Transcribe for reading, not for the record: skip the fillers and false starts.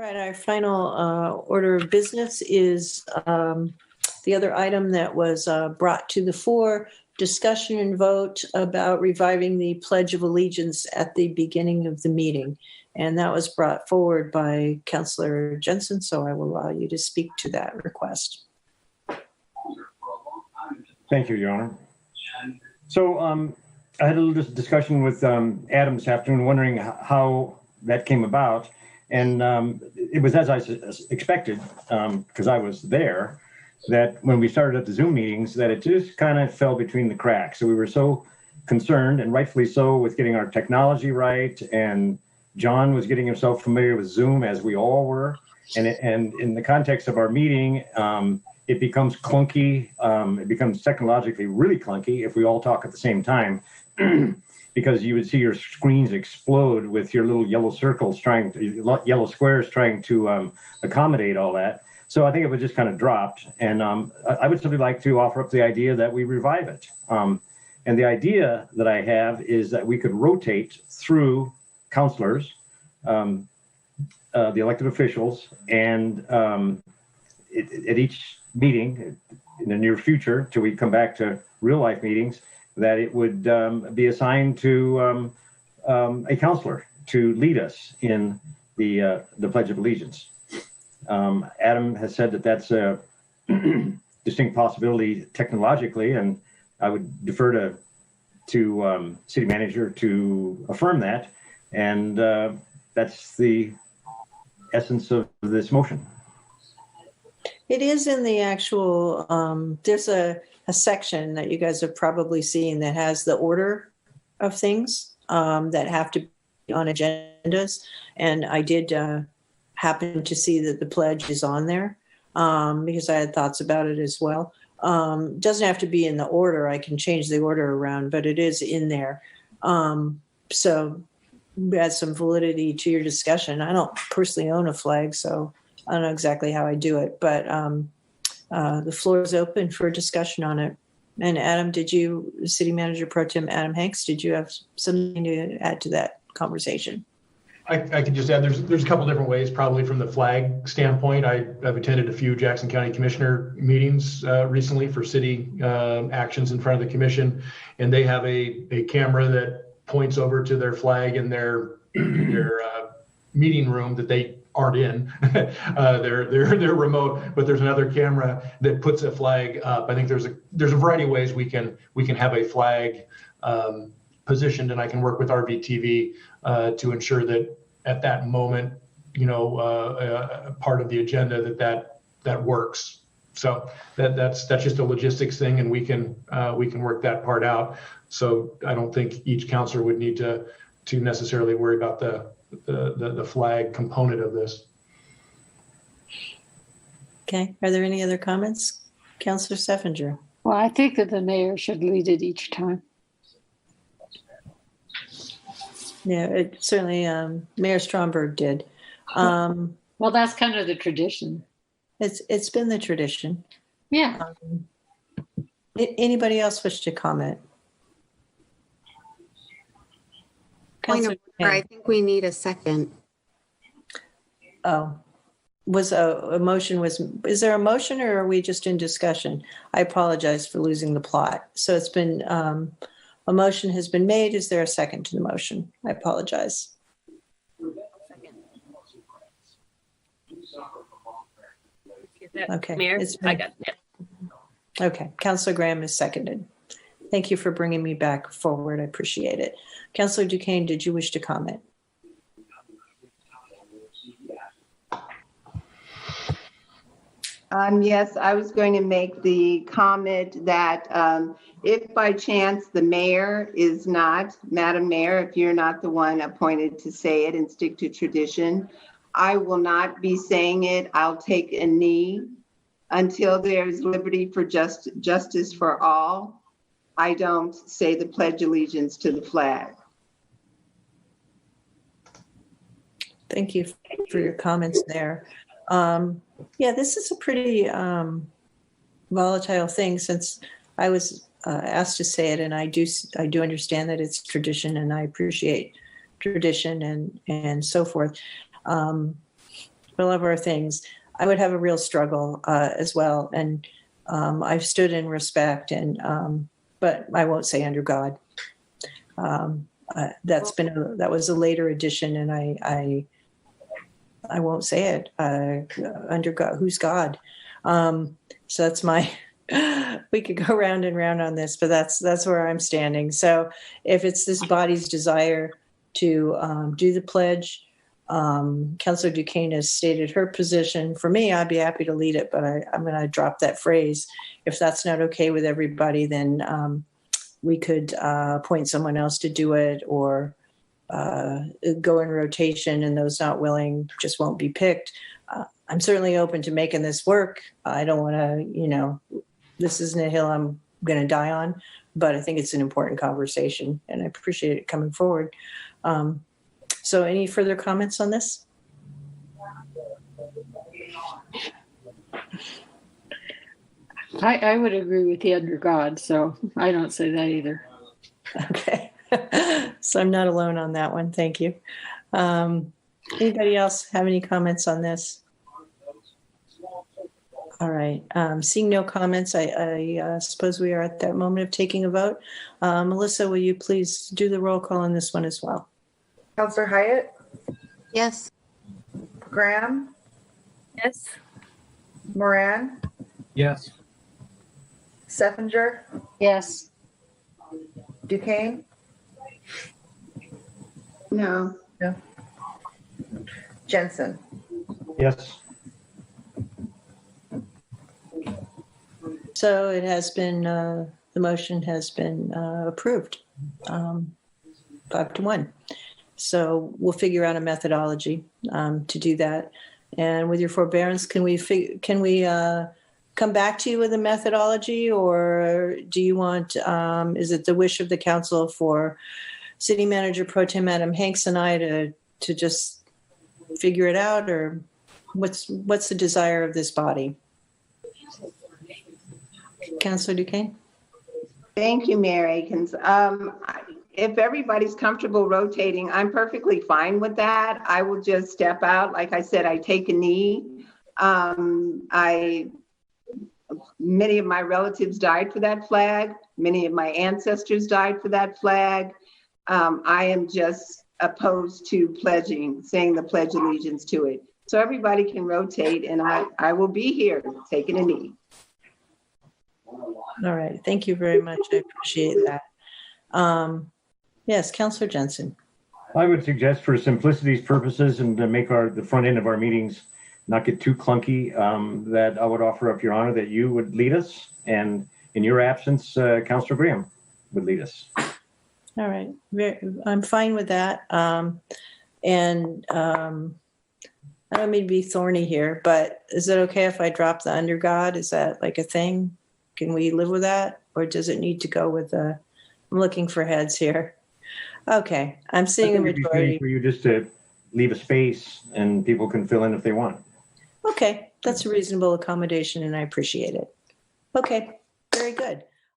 right, our final order of business is the other item that was brought to the fore, discussion and vote about reviving the Pledge of Allegiance at the beginning of the meeting. And that was brought forward by Councillor Jensen, so I will allow you to speak to that request. Thank you, Your Honor. So I had a little discussion with Adam this afternoon, wondering how that came about. And it was as I expected, because I was there, that when we started at the Zoom meetings, that it just kind of fell between the cracks. So we were so concerned, and rightfully so, with getting our technology right. And John was getting himself familiar with Zoom, as we all were. And in the context of our meeting, it becomes clunky. It becomes technologically really clunky if we all talk at the same time. Because you would see your screens explode with your little yellow circles yellow squares trying to accommodate all that. So I think it was just kind of dropped. And I would simply like to offer up the idea that we revive it. And the idea that I have is that we could rotate through counselors, the elected officials, and at each meeting in the near future, till we come back to real life meetings, that it would be assigned to a counselor to lead us in the Pledge of Allegiance. Adam has said that that's a distinct possibility technologically, and I would defer to city manager to affirm that. And that's the essence of this motion. It is in the actual, there's a section that you guys have probably seen that has the order of things that have to be on agendas. And I did happen to see that the pledge is on there because I had thoughts about it as well. Doesn't have to be in the order. I can change the order around, but it is in there. So add some validity to your discussion. I don't personally own a flag, so I don't know exactly how I do it, but the floor is open for discussion on it. And Adam, City Manager Pro Tem Adam Hanks, did you have something to add to that conversation? I could just add, there's a couple different ways, probably from the flag standpoint. I've attended a few Jackson County Commissioner meetings recently for city actions in front of the commission, and they have a camera that points over to their flag in their meeting room that they aren't in. They're remote, but there's another camera that puts a flag up. I think there's a variety of ways we can have a flag positioned, and I can work with RVTV to ensure that at that moment, part of the agenda that works. So that's just a logistics thing, and we can work that part out. So I don't think each counselor would need to necessarily worry about the flag component of this. Okay. Are there any other comments? Councillor Steffinger. Well, I think that the mayor should lead it each time. Yeah, it certainly Mayor Stromberg did. Well, that's kind of the tradition. It's been the tradition. Yeah. Anybody else wish to comment? Point of order, I think we need a second. Oh, is there a motion, or are we just in discussion? I apologize for losing the plot. So it's been, a motion has been made. Is there a second to the motion? I apologize. Okay. Mayor, I got it. Okay. Councillor Graham is seconded. Thank you for bringing me back forward. I appreciate it. Councillor Duquesne, did you wish to comment? Yes, I was going to make the comment that if by chance the mayor is not, Madam Mayor, if you're not the one appointed to say it and stick to tradition, I will not be saying it. I'll take a knee until there's liberty for justice for all. I don't say the Pledge of Allegiance to the flag. Thank you for your comments there. Yeah, this is a pretty volatile thing, since I was asked to say it, and I do understand that it's tradition, and I appreciate tradition and so forth. we love our things, I would have a real struggle as well. And I've stood in respect, and but I won't say under God. That was a later addition, and I won't say it under God. Who's God? So that's my. We could go round and round on this, but that's where I'm standing. So if it's this body's desire to do the pledge, Councillor Duquesne has stated her position. For me, I'd be happy to lead it, but I'm going to drop that phrase. If that's not okay with everybody, then we could appoint someone else to do it, or go in rotation, and those not willing just won't be picked. I'm certainly open to making this work. I don't want to, this isn't a hill I'm going to die on, but I think it's an important conversation, and I appreciate it coming forward. So any further comments on this? I would agree with the under God, so I don't say that either. Okay. So I'm not alone on that one. Thank you. Anybody else have any comments on this? All right. Seeing no comments, I suppose we are at that moment of taking a vote. Melissa, will you please do the roll call on this one as well? Counselor Hyatt, Yes. Graham, Yes. Moran, Yes. Seffinger, Yes. Duquesne, No. Jensen. Yes. So it has been, the motion has been approved, 5-1. So we'll figure out a methodology to do that. And with your forbearance, can we come back to you with a methodology, or do you want, is it the wish of the council for City Manager Pro Tem Adam Hanks and I to just figure it out, or what's the desire of this body? Councilor Duquesne? Thank you, Mayor Akins. If everybody's comfortable rotating, I'm perfectly fine with that. I will just step out. Like I said, I take a knee. Many of my relatives died for that flag. Many of my ancestors died for that flag. I am just opposed to pledging, saying the Pledge of Allegiance to it. So everybody can rotate, and I will be here taking a knee. All right. Thank you very much. I appreciate that. Yes, Councillor Jensen. I would suggest, for simplicity's purposes and to make the front end of our meetings not get too clunky, that I would offer up, Your Honor, that you would lead us, and in your absence, Councillor Graham would lead us. All right. I'm fine with that. And I don't mean to be thorny here, but is it okay if I drop the under God? Is that like a thing? Can we live with that? Or does it need to go with the, I'm looking for heads here. Okay. I'm seeing a majority. For you just to leave a space and people can fill in if they want. Okay. That's a reasonable accommodation, and I appreciate it. Okay. Very good.